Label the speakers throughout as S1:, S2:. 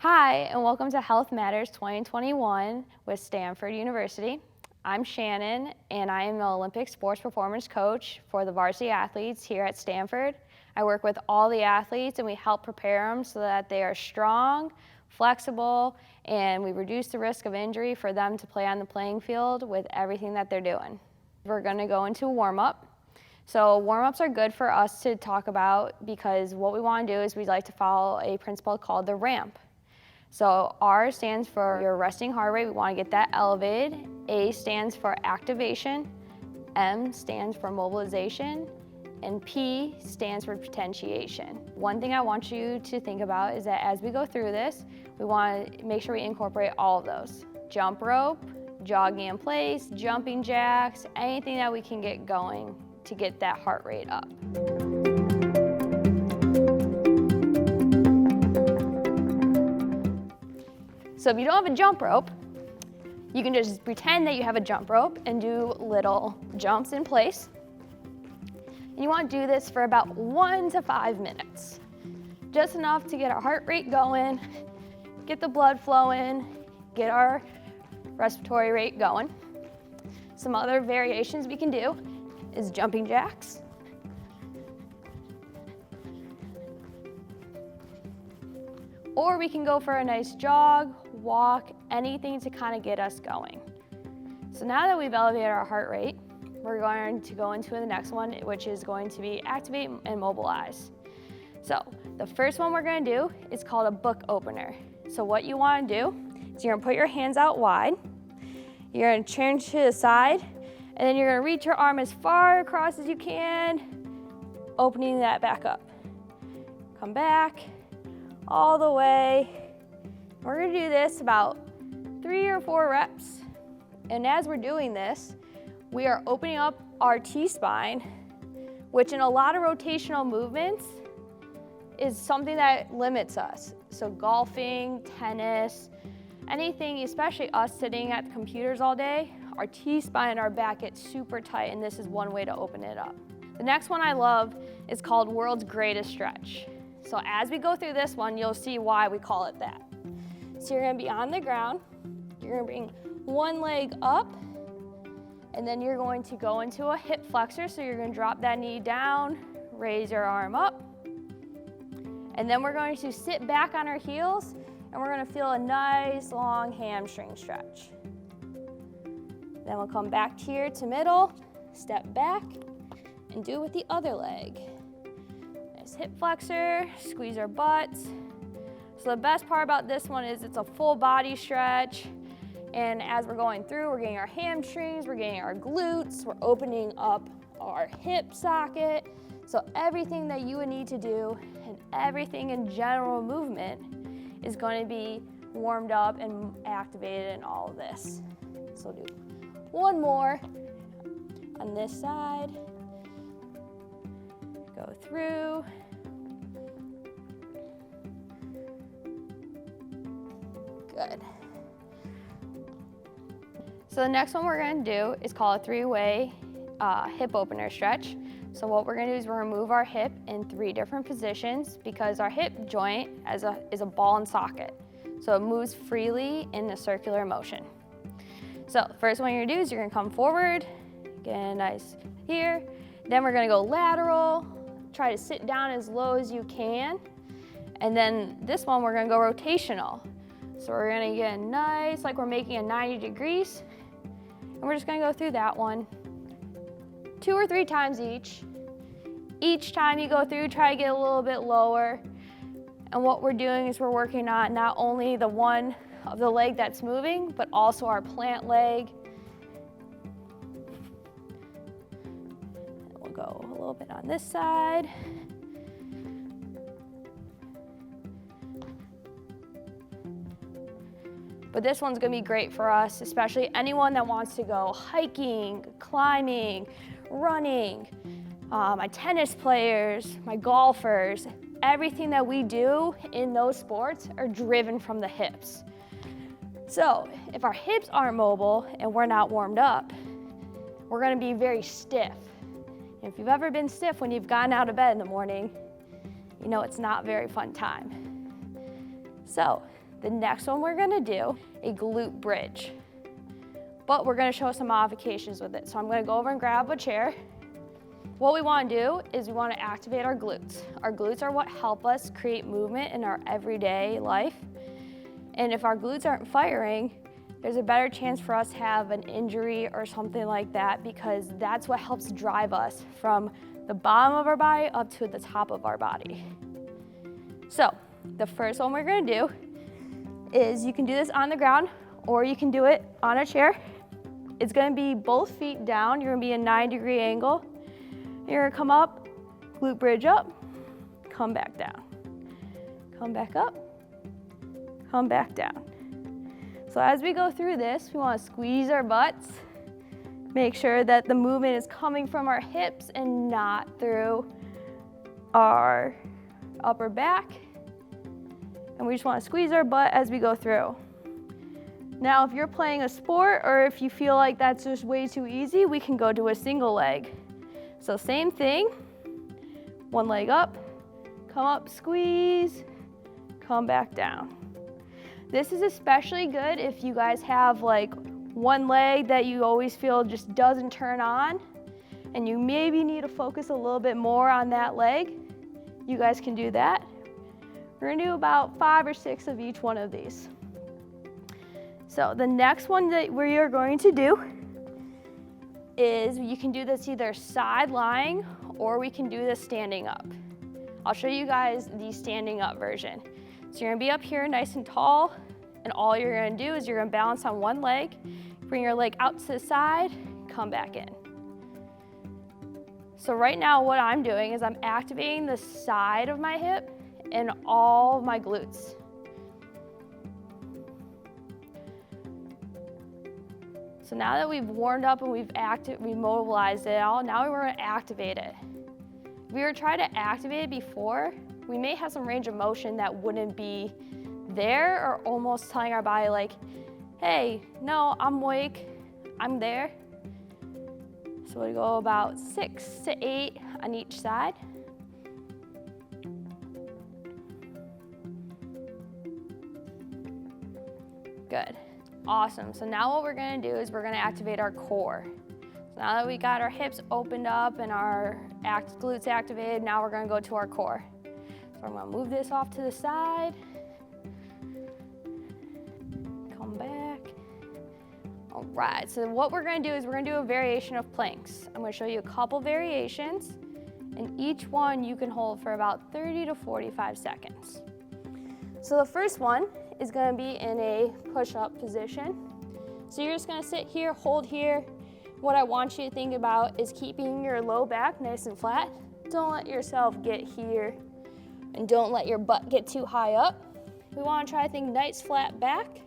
S1: Hi, and welcome to Health Matters 2021 with Stanford University. I'm Shannon, and I am the Olympic sports performance coach for the varsity athletes here at Stanford. I work with all the athletes, and we help prepare them so that they are strong, flexible, and we reduce the risk of injury for them to play on the playing field with everything that they're doing. We're going to go into a warm-up. So warm-ups are good for us to talk about because what we want to do is we like to follow a principle called the ramp. So R stands for your resting heart rate. We want to get that elevated. A stands for activation. M stands for mobilization. And P stands for potentiation. One thing I want you to think about is that as we go through this, we want to make sure we incorporate all of those. Jump rope, jogging in place, jumping jacks, anything that we can get going to get that heart rate up. So if you don't have a jump rope, you can just pretend that you have a jump rope and do little jumps in place. And you want to do this for about 1 to 5 minutes. Just enough to get our heart rate going, get the blood flowing, get our respiratory rate going. Some other variations we can do is jumping jacks. Or we can go for a nice jog, walk, anything to kind of get us going. So now that we've elevated our heart rate, we're going to go into the next one, which is going to be activate and mobilize. So the first one we're going to do is called a book opener. So what you want to do is you're going to put your hands out wide, you're going to turn to the side, and then you're going to reach your arm as far across as you can, opening that back up. Come back all the way. We're going to do this about 3 or 4 reps. And as we're doing this, we are opening up our T-spine, which in a lot of rotational movements is something that limits us. So golfing, tennis, anything, especially us sitting at the computers all day, our T-spine and our back get super tight, and this is one way to open it up. The next one I love is called World's Greatest Stretch. So as we go through this one, you'll see why we call it that. So you're going to be on the ground, you're going to bring one leg up, and then you're going to go into a hip flexor. So you're going to drop that knee down, raise your arm up, and then we're going to sit back on our heels, and we're going to feel a nice long hamstring stretch. Then we'll come back here to middle, step back, and do it with the other leg. Nice hip flexor, squeeze our butts. So the best part about this one is it's a full body stretch. And as we're going through, we're getting our hamstrings, we're getting our glutes, we're opening up our hip socket. So everything that you would need to do and everything in general movement is going to be warmed up and activated in all of this. So do one more on this side. Go through. Good. So the next one we're going to do is called a 3-way hip opener stretch. So what we're going to do is we're going to move our hip in 3 different positions because our hip joint is a ball and socket. So it moves freely in a circular motion. So the first one you're going to do is you're going to come forward, get a nice here. Then we're going to go lateral, try to sit down as low as you can. And then this one we're going to go rotational. So we're going to get nice, like we're making a 90 degrees. And we're just going to go through that one 2 or 3 times each. Each time you go through, try to get a little bit lower. And what we're doing is we're working on not only the one of the leg that's moving, but also our plant leg. And we'll go a little bit on this side. But this one's gonna be great for us, especially anyone that wants to go hiking, climbing, running, my tennis players, my golfers. Everything that we do in those sports are driven from the hips. So if our hips aren't mobile and we're not warmed up, we're gonna be very stiff. And if you've ever been stiff when you've gotten out of bed in the morning, you know it's not a very fun time. So The next one we're gonna do a glute bridge, but we're gonna show some modifications with it. So I'm gonna go over and grab a chair. What we wanna do is we wanna activate our glutes. Our glutes are what help us create movement in our everyday life. And if our glutes aren't firing, there's a better chance for us to have an injury or something like that, because that's what helps drive us from the bottom of our body up to the top of our body. So the first one we're gonna do is, you can do this on the ground or you can do it on a chair. It's gonna be both feet down. You're gonna be a 9-degree angle. You're gonna come up, glute bridge up, come back down. Come back up, come back down. So as we go through this, we wanna squeeze our butts, make sure that the movement is coming from our hips and not through our upper back. And we just wanna squeeze our butt as we go through. Now, if you're playing a sport or if you feel like that's just way too easy, we can go to a single leg. So same thing, one leg up, come up, squeeze, come back down. This is especially good if you guys have like one leg that you always feel just doesn't turn on, and you maybe need to focus a little bit more on that leg. You guys can do that. We're gonna do about 5 or 6 of each one of these. So the next one that we are going to do is, you can do this either side lying or we can do this standing up. I'll show you guys the standing up version. So you're gonna be up here nice and tall, and all you're gonna do is you're gonna balance on one leg, bring your leg out to the side, come back in. So right now what I'm doing is I'm activating the side of my hip and all of my glutes. So now that we've warmed up and we've mobilized it all, now we're gonna activate it. If we were trying to activate it before, we may have some range of motion that wouldn't be there, or almost telling our body like, hey, no, I'm awake, I'm there. So we go about 6 to 8 on each side. Good, awesome. So now what we're gonna do is we're gonna activate our core. So now that we got our hips opened up and our glutes activated, now we're gonna go to our core. So I'm gonna move this off to the side. Come back. All right, so what we're gonna do is we're gonna do a variation of planks. I'm gonna show you a couple variations, and each one you can hold for about 30 to 45 seconds. So the first one is gonna be in a push-up position. So you're just gonna sit here, hold here. What I want you to think about is keeping your low back nice and flat. Don't let yourself get here, and don't let your butt get too high up. We wanna try to think nice flat back.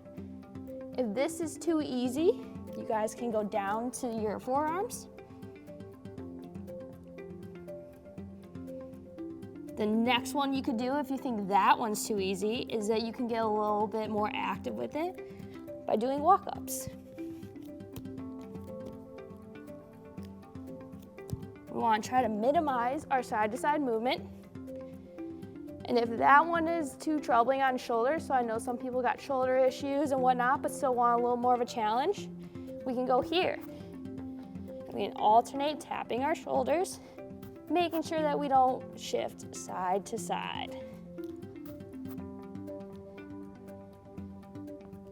S1: If this is too easy, you guys can go down to your forearms. The next one you could do, if you think that one's too easy, is that you can get a little bit more active with it by doing walk-ups. We want to try to minimize our side-to-side movement. And if that one is too troubling on shoulders, so I know some people got shoulder issues and whatnot, but still want a little more of a challenge, we can go here. We can alternate tapping our shoulders, making sure that we don't shift side to side.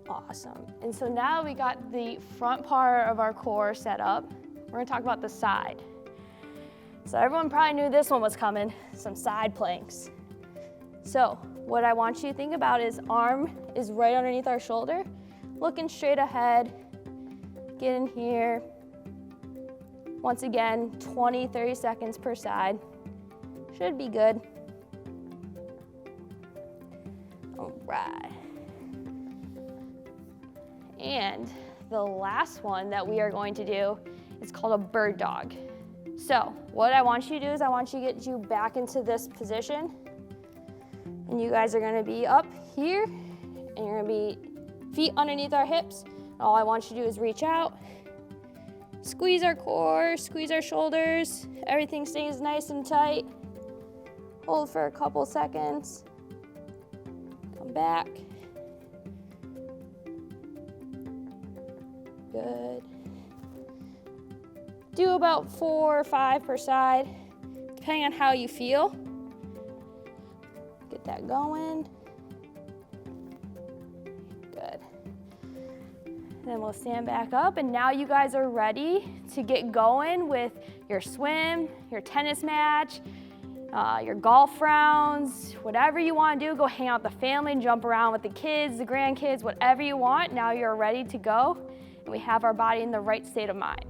S1: Awesome. And so now we got the front part of our core set up. We're gonna talk about the side. So everyone probably knew this one was coming, some side planks. So what I want you to think about is arm is right underneath our shoulder, looking straight ahead, get in here. Once again, 20, 30 seconds per side. Should be good. All right. And the last one that we are going to do is called a bird dog. So what I want you to do is I want you to get you back into this position. And you guys are gonna be up here, and you're gonna be feet underneath our hips. All I want you to do is reach out, squeeze our core, squeeze our shoulders. Everything stays nice and tight. Hold for a couple seconds. Come back. Good. Do about 4 or 5 per side, depending on how you feel. Get that going. Good. Then we'll stand back up, and now you guys are ready to get going with your swim, your tennis match, your golf rounds, whatever you want to do. Go hang out with the family and jump around with the kids, the grandkids, whatever you want. Now you're ready to go, and we have our body in the right state of mind.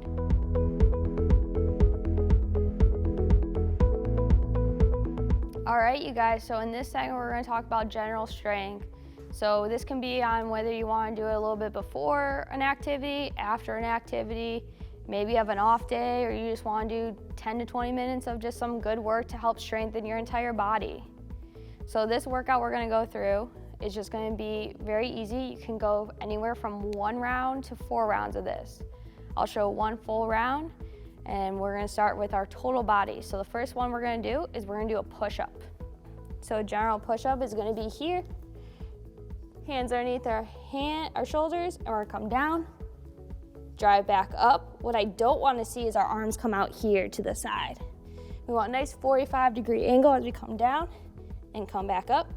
S1: All right, you guys, so in this segment, we're going to talk about general strength. So this can be on whether you want to do it a little bit before an activity, after an activity, maybe you have an off day, or you just want to do 10 to 20 minutes of just some good work to help strengthen your entire body. So this workout we're going to go through is just going to be very easy. You can go anywhere from 1 round to 4 rounds of this. I'll show 1 full round, and we're going to start with our total body. So the first one we're going to do is we're going to do a push-up. So a general push-up is going to be here. Hands underneath our shoulders, and we're gonna come down, drive back up. What I don't want to see is our arms come out here to the side. We want a nice 45-degree angle as we come down and come back up.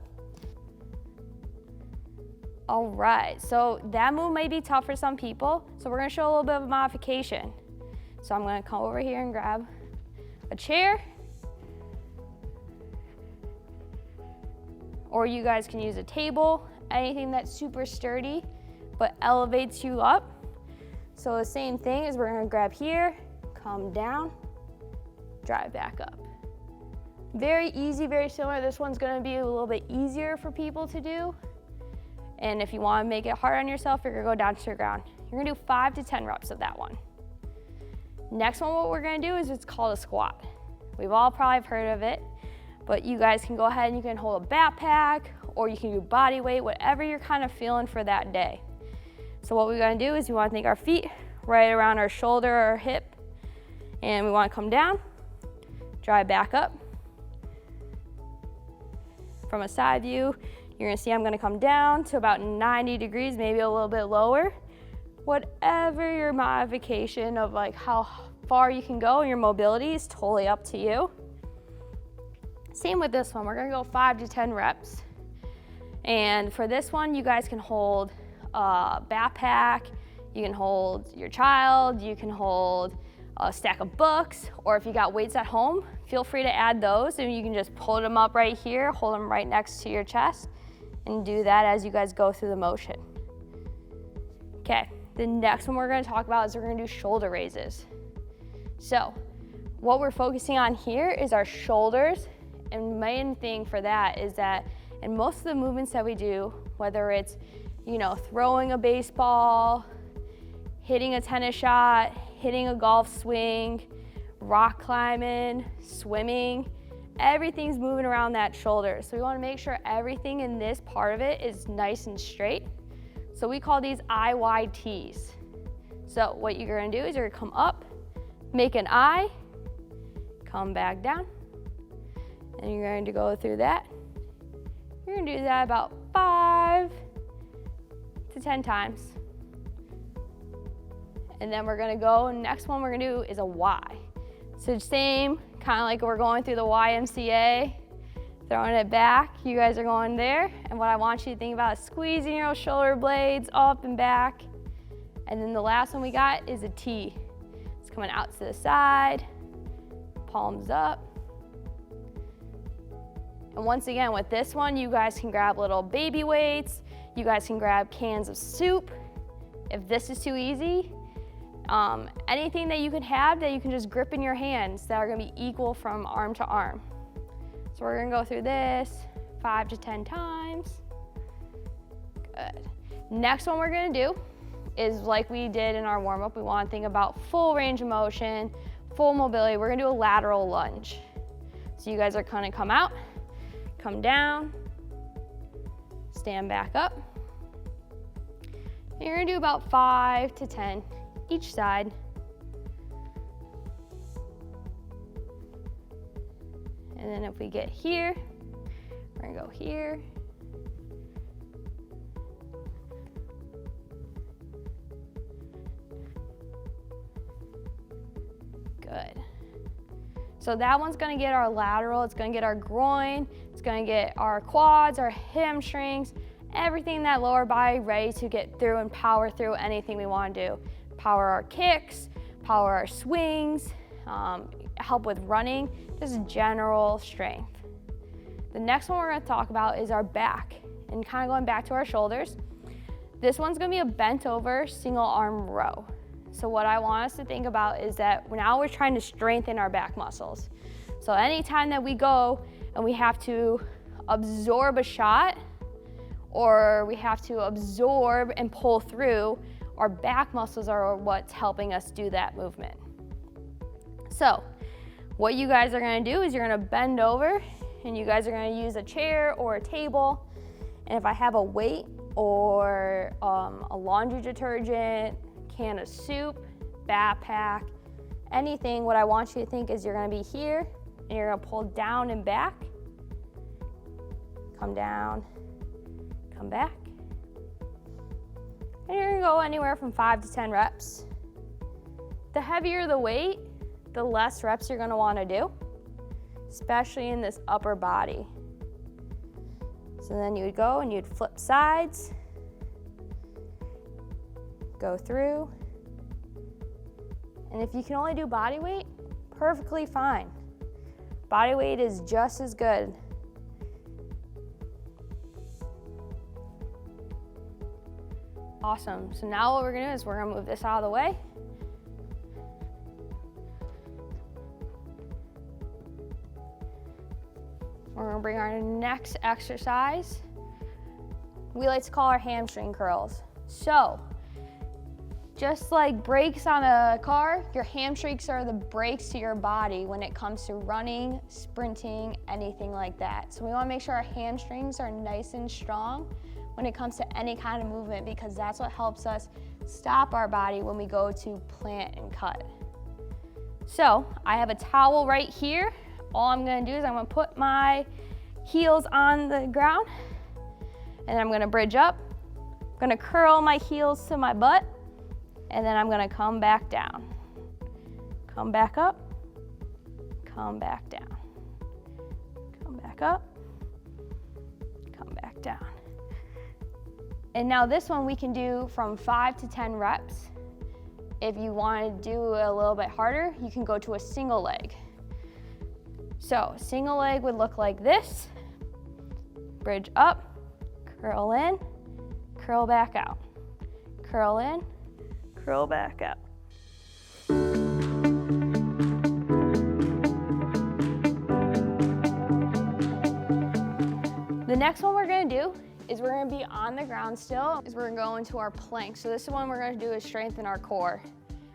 S1: All right, so that move may be tough for some people, so we're gonna show a little bit of a modification. So I'm gonna come over here and grab a chair, or you guys can use a table. Anything that's super sturdy but elevates you up. So the same thing is we're gonna grab here, come down, drive back up. Very easy, very similar. This one's gonna be a little bit easier for people to do. And if you wanna make it hard on yourself, you're gonna go down to the ground. You're gonna do 5 to 10 reps of that one. Next one, what we're gonna do is it's called a squat. We've all probably heard of it, but you guys can go ahead and you can hold a backpack, or you can do body weight, whatever you're kind of feeling for that day. So what we're gonna do is we wanna take our feet right around our shoulder or hip, and we wanna come down, drive back up. From a side view, you're gonna see I'm gonna come down to about 90 degrees, maybe a little bit lower. Whatever your modification of like how far you can go in your mobility is totally up to you. Same with this one, we're gonna go 5 to 10 reps. And for this one, you guys can hold a backpack, you can hold your child, you can hold a stack of books, or if you got weights at home, feel free to add those, and you can just pull them up right here, hold them right next to your chest, and do that as you guys go through the motion. Okay, the next one we're gonna talk about is we're gonna do shoulder raises. So what we're focusing on here is our shoulders, and main thing for that is that in most of the movements that we do, whether it's, throwing a baseball, hitting a tennis shot, hitting a golf swing, rock climbing, swimming, everything's moving around that shoulder. So we wanna make sure everything in this part of it is nice and straight. So we call these IYTs. So what you're gonna do is you're gonna come up, make an I, come back down, and you're going to go through that. You're gonna do that about 5 to 10 times. And then we're gonna go, and next one we're gonna do is a Y. So same, kind of like we're going through the YMCA, throwing it back. You guys are going there. And what I want you to think about is squeezing your shoulder blades up and back. And then the last one we got is a T. It's coming out to the side, palms up. And once again, with this one, you guys can grab little baby weights. You guys can grab cans of soup. If this is too easy, anything that you can have that you can just grip in your hands that are gonna be equal from arm to arm. So we're gonna go through this 5 to 10 times. Good. Next one we're gonna do is like we did in our warm-up. We wanna think about full range of motion, full mobility. We're gonna do a lateral lunge. So you guys are gonna come out, come down, stand back up. And you're gonna do about 5 to 10 each side. And then if we get here, we're gonna go here. Good. So that one's gonna get our lateral, it's gonna get our groin, it's gonna get our quads, our hamstrings, everything in that lower body ready to get through and power through anything we wanna do. Power our kicks, power our swings, help with running, just general strength. The next one we're gonna talk about is our back, and kind of going back to our shoulders. This one's gonna be a bent over single arm row. So what I want us to think about is that now we're trying to strengthen our back muscles. So anytime that we go and we have to absorb a shot, or we have to absorb and pull through, our back muscles are what's helping us do that movement. So what you guys are gonna do is you're gonna bend over, and you guys are gonna use a chair or a table. And if I have a weight or a laundry detergent, can of soup, backpack, anything, what I want you to think is you're gonna be here, and you're gonna pull down and back, come down, come back. And you're gonna go anywhere from 5 to 10 reps. The heavier the weight, the less reps you're gonna wanna do, especially in this upper body. So then you would go and you'd flip sides, go through, and if you can only do body weight, perfectly fine. Body weight is just as good. Awesome, so now what we're gonna do is we're gonna move this out of the way. We're gonna bring our next exercise. We like to call our hamstring curls. So, just like brakes on a car, your hamstrings are the brakes to your body when it comes to running, sprinting, anything like that. So we wanna make sure our hamstrings are nice and strong when it comes to any kind of movement, because that's what helps us stop our body when we go to plant and cut. So I have a towel right here. All I'm gonna do is I'm gonna put my heels on the ground, and I'm gonna bridge up. I'm gonna curl my heels to my butt, and then I'm gonna come back down. Come back up, come back down. Come back up, come back down. And now this one we can do from 5 to 10 reps. If you wanna do a little bit harder, you can go to a single leg. So single leg would look like this. Bridge up, curl in, curl back out. Curl in, curl back out. The next one we're gonna do is we're gonna be on the ground still, is we're gonna go into our plank. So this one we're gonna do is strengthen our core,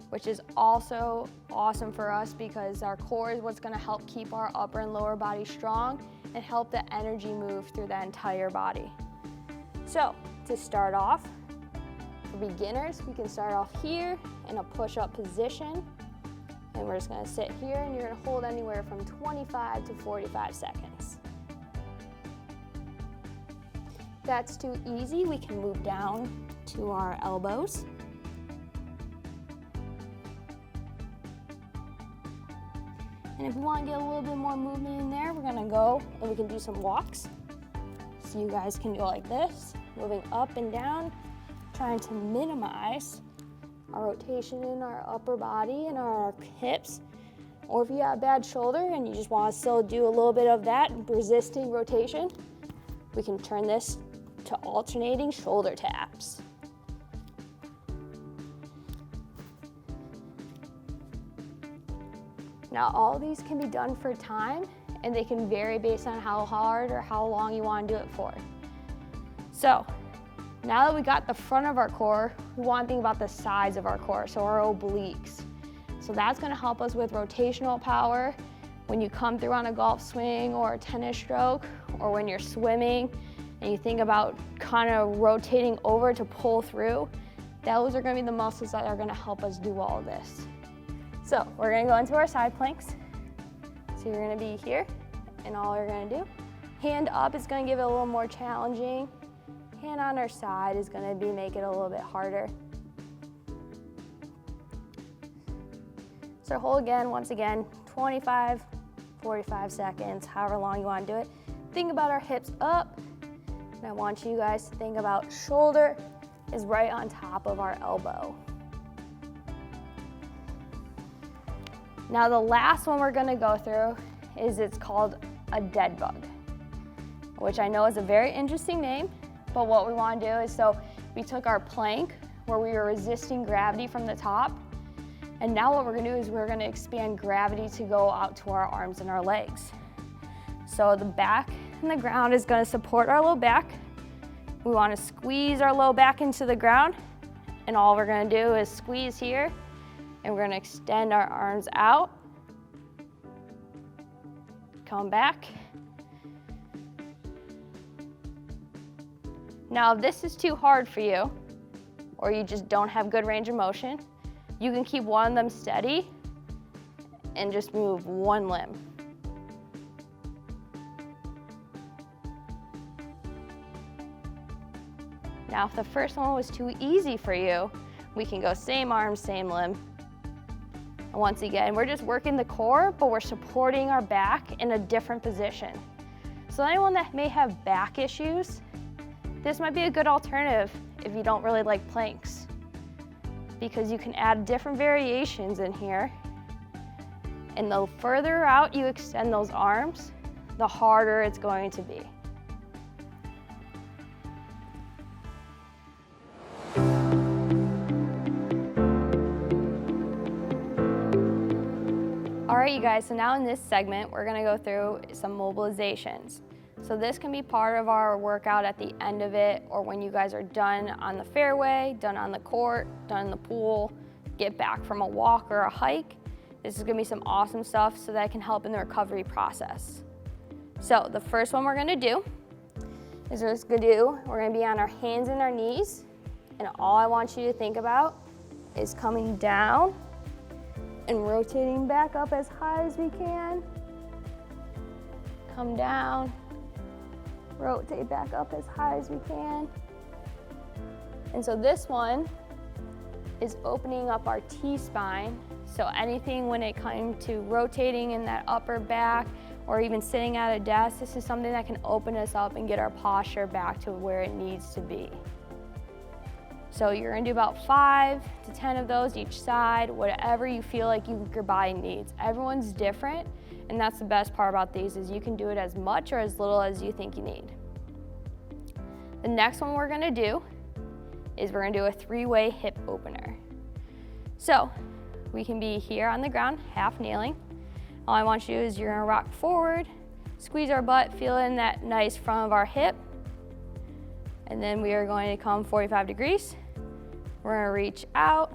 S1: which is also awesome for us because our core is what's gonna help keep our upper and lower body strong and help the energy move through the entire body. So to start off, for beginners, we can start off here in a push-up position, and we're just gonna sit here and you're gonna hold anywhere from 25 to 45 seconds. If that's too easy, we can move down to our elbows. And if we want to get a little bit more movement in there, we're gonna go and we can do some walks. So you guys can go like this, moving up and down, trying to minimize our rotation in our upper body and our hips. Or if you have a bad shoulder and you just want to still do a little bit of that resisting rotation, we can turn this to alternating shoulder taps. Now all these can be done for time, and they can vary based on how hard or how long you want to do it for. So now that we got the front of our core, we want to think about the sides of our core, so our obliques. So that's going to help us with rotational power when you come through on a golf swing or a tennis stroke, or when you're swimming and you think about kind of rotating over to pull through. Those are going to be the muscles that are going to help us do all of this. So we're gonna go into our side planks. So you're gonna be here, and all you're gonna do, hand up is gonna give it a little more challenging. Hand on our side is gonna make it a little bit harder. So hold again, once again, 25, 45 seconds, however long you want to do it. Think about our hips up, and I want you guys to think about shoulder is right on top of our elbow. Now the last one we're gonna go through it's called a dead bug, which I know is a very interesting name, but what we wanna do is, so we took our plank where we were resisting gravity from the top, and now what we're gonna do is we're gonna expand gravity to go out to our arms and our legs. So the back and the ground is gonna support our low back. We wanna squeeze our low back into the ground, and all we're gonna do is squeeze here, and we're gonna extend our arms out. Come back. Now, if this is too hard for you, or you just don't have good range of motion, you can keep one of them steady and just move one limb. Now, if the first one was too easy for you, we can go same arm, same limb. And once again, we're just working the core, but we're supporting our back in a different position. So anyone that may have back issues, this might be a good alternative if you don't really like planks, because you can add different variations in here. And the further out you extend those arms, the harder it's going to be. All right, you guys, so now in this segment, we're gonna go through some mobilizations. So this can be part of our workout at the end of it, or when you guys are done on the fairway, done on the court, done in the pool, get back from a walk or a hike. This is gonna be some awesome stuff so that it can help in the recovery process. So the first one we're gonna do is we're gonna be on our hands and our knees, and all I want you to think about is coming down and rotating back up as high as we can. Come down, rotate back up as high as we can. And so this one is opening up our T-spine. So anything when it comes to rotating in that upper back or even sitting at a desk, this is something that can open us up and get our posture back to where it needs to be. So you're gonna do about 5 to 10 of those each side, whatever you feel like your body needs. Everyone's different, and that's the best part about these, is you can do it as much or as little as you think you need. The next one we're gonna do is we're gonna do a 3-way hip opener. So we can be here on the ground, half kneeling. All I want you to do is you're gonna rock forward, squeeze our butt, feel in that nice front of our hip, and then we are going to come 45 degrees. We're gonna reach out,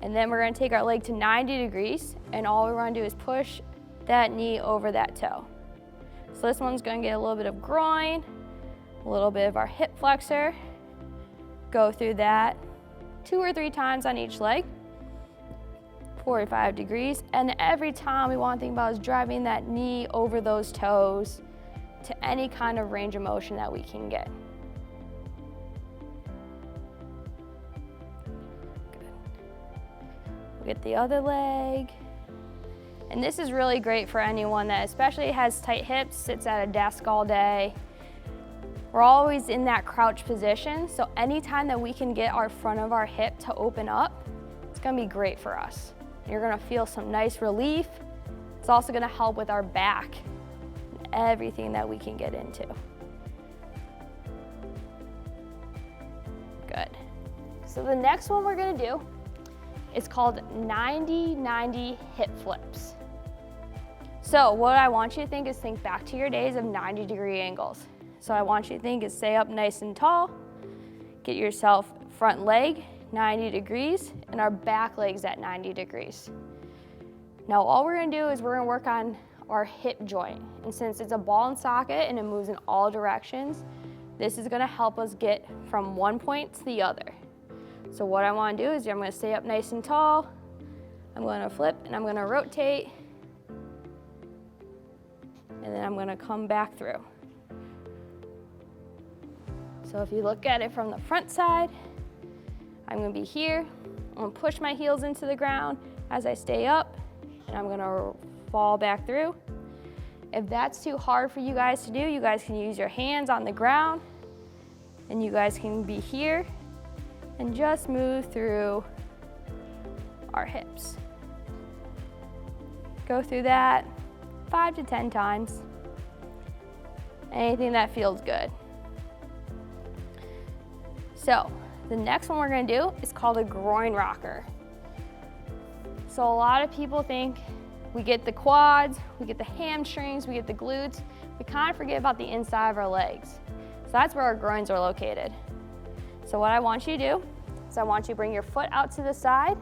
S1: and then we're gonna take our leg to 90 degrees, and all we're gonna do is push that knee over that toe. So this one's gonna get a little bit of groin, a little bit of our hip flexor. Go through that 2 or 3 times on each leg, 45 degrees, and every time we wanna think about is driving that knee over those toes to any kind of range of motion that we can get. Good. We'll get the other leg. And this is really great for anyone that especially has tight hips, sits at a desk all day. We're always in that crouch position, so anytime that we can get our front of our hip to open up, it's gonna be great for us. You're gonna feel some nice relief. It's also gonna help with our back, everything that we can get into. Good. So the next one we're gonna do is called 90-90 hip flips. So what I want you to think is think back to your days of 90-degree angles. So I want you to think is stay up nice and tall, get yourself front leg 90 degrees, and our back legs at 90 degrees. Now all we're gonna do is we're gonna work on our hip joint. And since it's a ball and socket and it moves in all directions, this is gonna help us get from one point to the other. So what I wanna do is I'm gonna stay up nice and tall, I'm gonna flip and I'm gonna rotate, and then I'm gonna come back through. So if you look at it from the front side, I'm gonna be here, I'm gonna push my heels into the ground, as I stay up, and I'm gonna fall back through. If that's too hard for you guys to do, you guys can use your hands on the ground, and you guys can be here and just move through our hips. Go through that 5 to 10 times. Anything that feels good. So the next one we're gonna do is called a groin rocker. So a lot of people think we get the quads, we get the hamstrings, we get the glutes. We kind of forget about the inside of our legs. So that's where our groins are located. So what I want you to do is I want you to bring your foot out to the side,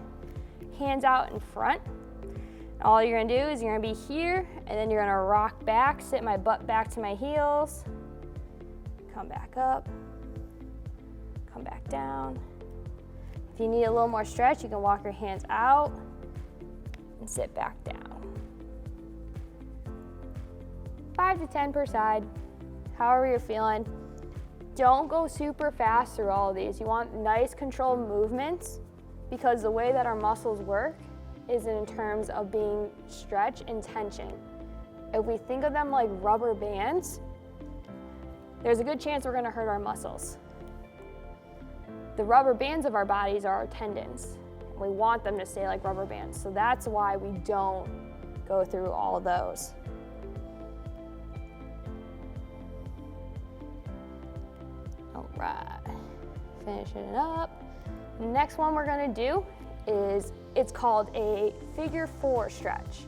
S1: hands out in front. All you're gonna do is you're gonna be here, and then you're gonna rock back, sit my butt back to my heels, come back up, come back down. If you need a little more stretch, you can walk your hands out and sit back down. 5 to 10 per side, however you're feeling. Don't go super fast through all of these. You want nice controlled movements, because the way that our muscles work is in terms of being stretch and tension. If we think of them like rubber bands, there's a good chance we're gonna hurt our muscles. The rubber bands of our bodies are our tendons. We want them to stay like rubber bands. So that's why we don't go through all of those. All right, finishing it up. The next one we're gonna do is, it's called a figure 4 stretch.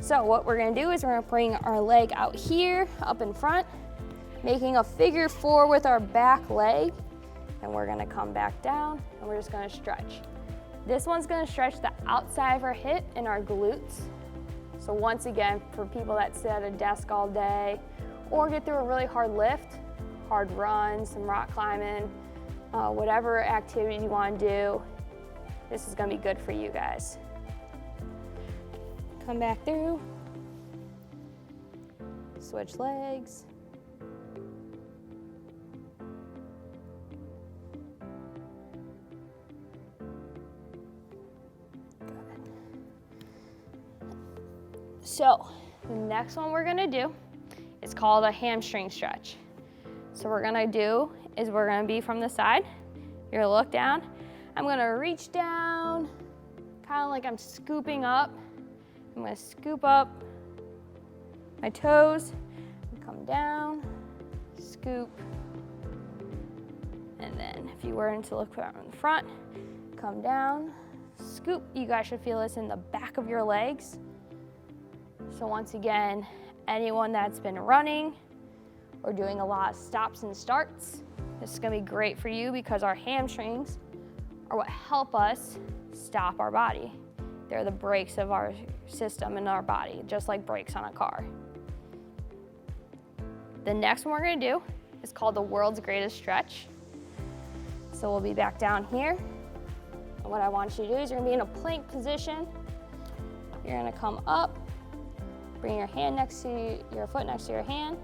S1: So what we're gonna do is we're gonna bring our leg out here, up in front, making a figure 4 with our back leg, and we're gonna come back down, and we're just gonna stretch. This one's gonna stretch the outside of our hip and our glutes. So once again, for people that sit at a desk all day, or get through a really hard lift, hard run, some rock climbing, whatever activity you wanna do, this is gonna be good for you guys. Come back through, switch legs. Good. So the next one we're gonna do is called a hamstring stretch. So what we're gonna do is we're gonna be from the side. You're gonna look down. I'm gonna reach down, kind of like I'm scooping up. I'm gonna scoop up my toes, come down, scoop, and then if you were to look from the front, come down, scoop. You guys should feel this in the back of your legs. So once again, anyone that's been running or doing a lot of stops and starts, this is gonna be great for you, because our hamstrings are what help us stop our body. They're the brakes of our system and our body, just like brakes on a car. The next one we're gonna do is called the world's greatest stretch. So we'll be back down here. And what I want you to do is you're gonna be in a plank position. You're gonna come up, bring your hand next to your foot next to your hand.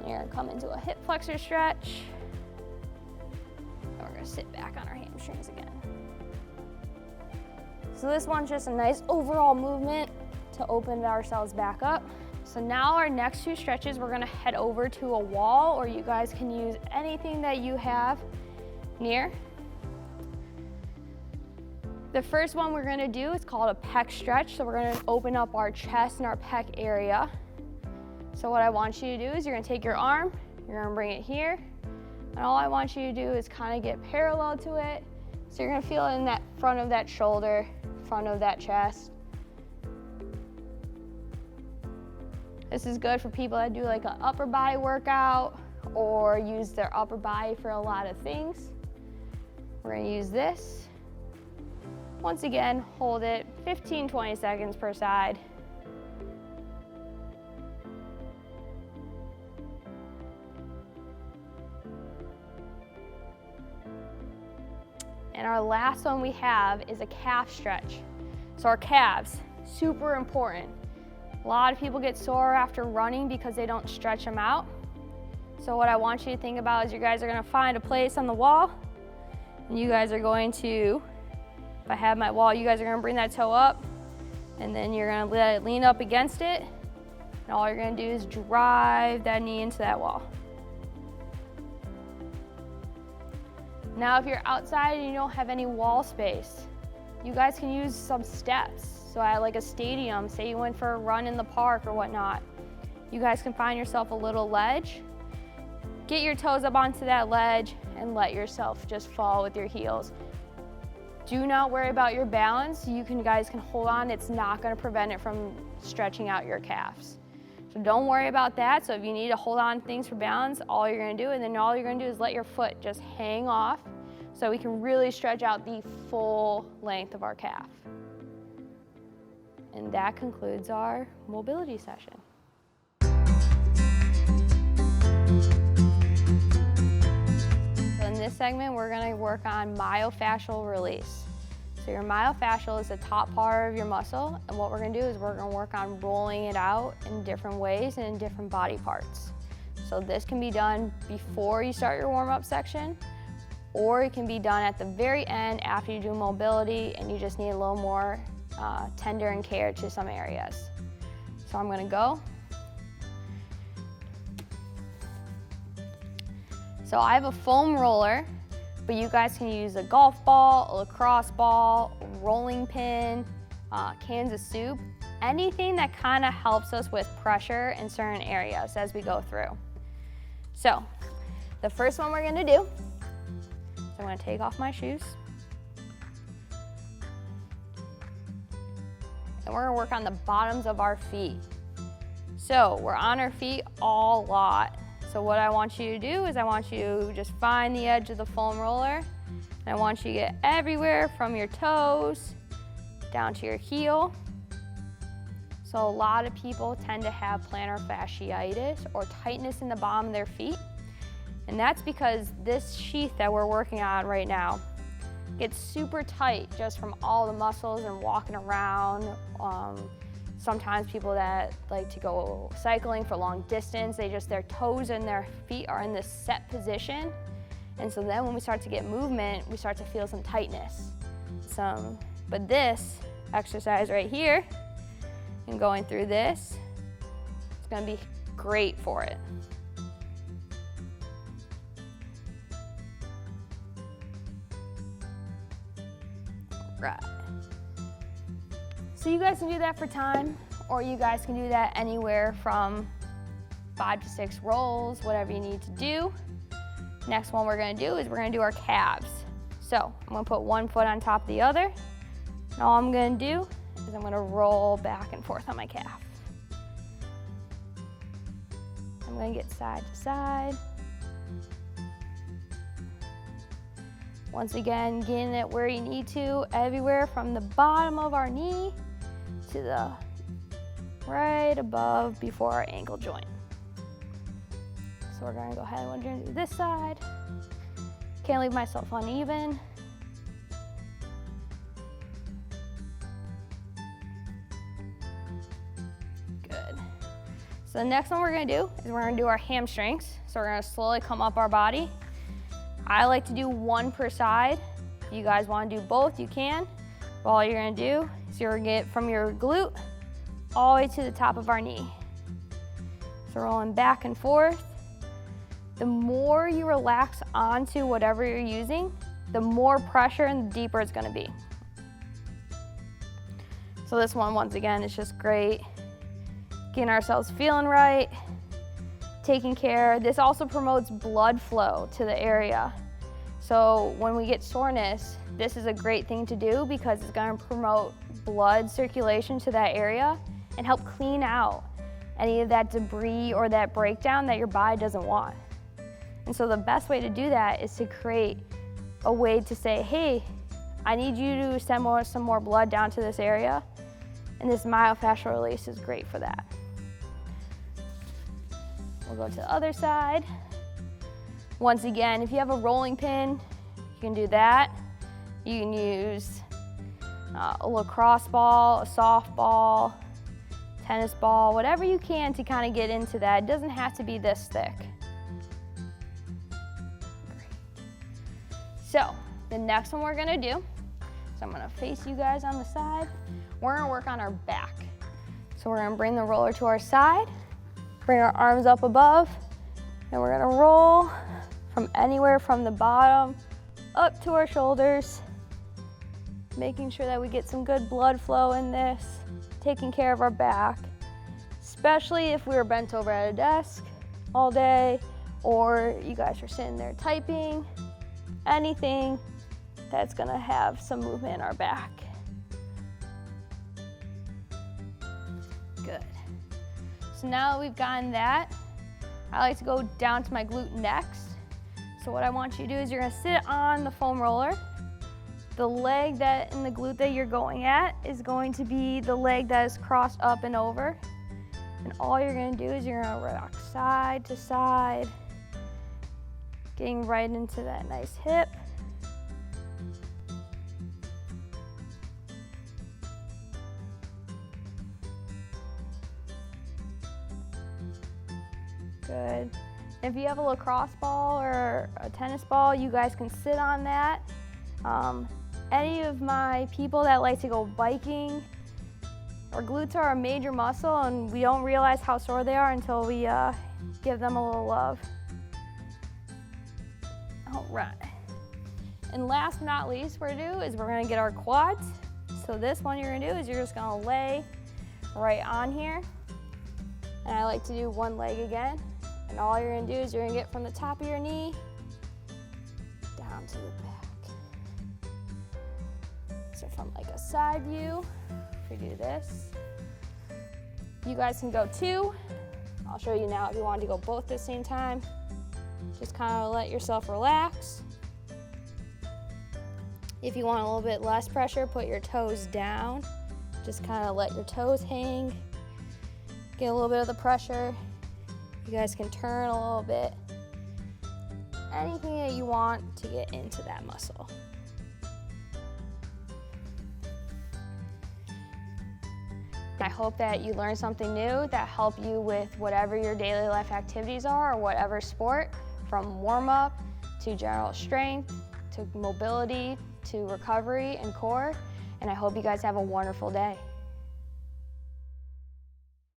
S1: And you're gonna come into a hip flexor stretch. And we're gonna sit back on our hamstrings again. So this one's just a nice overall movement to open ourselves back up. So now our next 2 stretches, we're gonna head over to a wall, or you guys can use anything that you have near. The first one we're gonna do is called a pec stretch. So we're gonna open up our chest and our pec area. So what I want you to do is you're gonna take your arm, you're gonna bring it here, and all I want you to do is kind of get parallel to it. So you're gonna feel it in that front of that shoulder, front of that chest. This is good for people that do like an upper body workout or use their upper body for a lot of things. We're gonna use this. Once again, hold it 15-20 seconds per side. And our last one we have is a calf stretch. So our calves, super important. A lot of people get sore after running because they don't stretch them out. So what I want you to think about is you guys are gonna find a place on the wall, and you guys are going to If I have my wall, you guys are gonna bring that toe up, and then you're gonna let it lean up against it, and all you're gonna do is drive that knee into that wall. Now, if you're outside and you don't have any wall space, you guys can use some steps. So at like a stadium, say you went for a run in the park or whatnot, you guys can find yourself a little ledge, get your toes up onto that ledge, and let yourself just fall with your heels. Do not worry about your balance. You guys can hold on. It's not gonna prevent it from stretching out your calves. So don't worry about that. So if you need to hold on to things for balance, all you're gonna do, and then all you're gonna do is let your foot just hang off so we can really stretch out the full length of our calf. And that concludes our mobility session. So in this segment, we're gonna work on myofascial release. So your myofascial is the top part of your muscle, and what we're gonna do is we're gonna work on rolling it out in different ways and in different body parts. So this can be done before you start your warm-up section, or it can be done at the very end after you do mobility and you just need a little more tender and care to some areas. So I'm gonna go. So I have a foam roller, but you guys can use a golf ball, a lacrosse ball, a rolling pin, cans of soup, anything that kind of helps us with pressure in certain areas as we go through. So the first one we're gonna do, so I'm gonna take off my shoes. And we're gonna work on the bottoms of our feet. So we're on our feet a lot. So what I want you to do is I want you to just find the edge of the foam roller, and I want you to get everywhere from your toes down to your heel. So a lot of people tend to have plantar fasciitis or tightness in the bottom of their feet. And that's because this sheath that we're working on right now gets super tight just from all the muscles and walking around. Sometimes people that like to go cycling for long distance, their toes and their feet are in this set position. And so then when we start to get movement, we start to feel some tightness. But this exercise right here, and going through this, it's gonna be great for it. Right. So you guys can do that for time, or you guys can do that anywhere from 5 to 6 rolls, whatever you need to do. Next one we're gonna do is we're gonna do our calves. So I'm gonna put one foot on top of the other, and all I'm gonna do is I'm gonna roll back and forth on my calf. I'm gonna get side to side. Once again, getting it where you need to, everywhere from the bottom of our knee to the right above before our ankle joint. So we're gonna go ahead and we're gonna do this side. Can't leave myself uneven. Good. So the next one we're gonna do is we're gonna do our hamstrings. So we're gonna slowly come up our body. I like to do one per side. If you guys wanna do both, you can. But all you're gonna do is you're gonna get from your glute all the way to the top of our knee. So rolling back and forth. The more you relax onto whatever you're using, the more pressure and the deeper it's gonna be. So this one, once again, is just great. Getting ourselves feeling right, taking care. This also promotes blood flow to the area. So when we get soreness, this is a great thing to do because it's gonna promote blood circulation to that area and help clean out any of that debris or that breakdown that your body doesn't want. And so the best way to do that is to create a way to say, hey, I need you to send some more blood down to this area, and this myofascial release is great for that. We'll go to the other side. Once again, if you have a rolling pin, you can do that. You can use a lacrosse ball, a softball, tennis ball, whatever you can to kind of get into that. It doesn't have to be this thick. So the next one we're gonna do, so I'm gonna face you guys on the side. We're gonna work on our back. So we're gonna bring the roller to our side, bring our arms up above, and we're gonna roll from anywhere from the bottom up to our shoulders, making sure that we get some good blood flow in this, taking care of our back, especially if we were bent over at a desk all day, or you guys are sitting there typing, anything that's gonna have some movement in our back. Good. So now that we've gotten that, I like to go down to my glute next. So what I want you to do is you're gonna sit on the foam roller. The leg that in the glute that you're going at is going to be the leg that is crossed up and over. And all you're gonna do is you're gonna rock side to side, getting right into that nice hip. Good. If you have a lacrosse ball or a tennis ball, you guys can sit on that. Any of my people that like to go biking, our glutes are a major muscle and we don't realize how sore they are until we give them a little love. All right. And last but not least, what we're gonna do is we're gonna get our quads. So this one you're gonna do is you're just gonna lay right on here. And I like to do one leg again. And all you're gonna do is you're gonna get from the top of your knee down to the back. So from like a side view, if we do this, you guys can go two. I'll show you now if you want to go both at the same time. Just kind of let yourself relax. If you want a little bit less pressure, put your toes down. Just kind of let your toes hang. Get a little bit of the pressure. You guys can turn a little bit. Anything that you want to get into that muscle. I hope that you learned something new that helped you with whatever your daily life activities are or whatever sport, from warm-up to general strength, to mobility, to recovery and core. And I hope you guys have a wonderful day.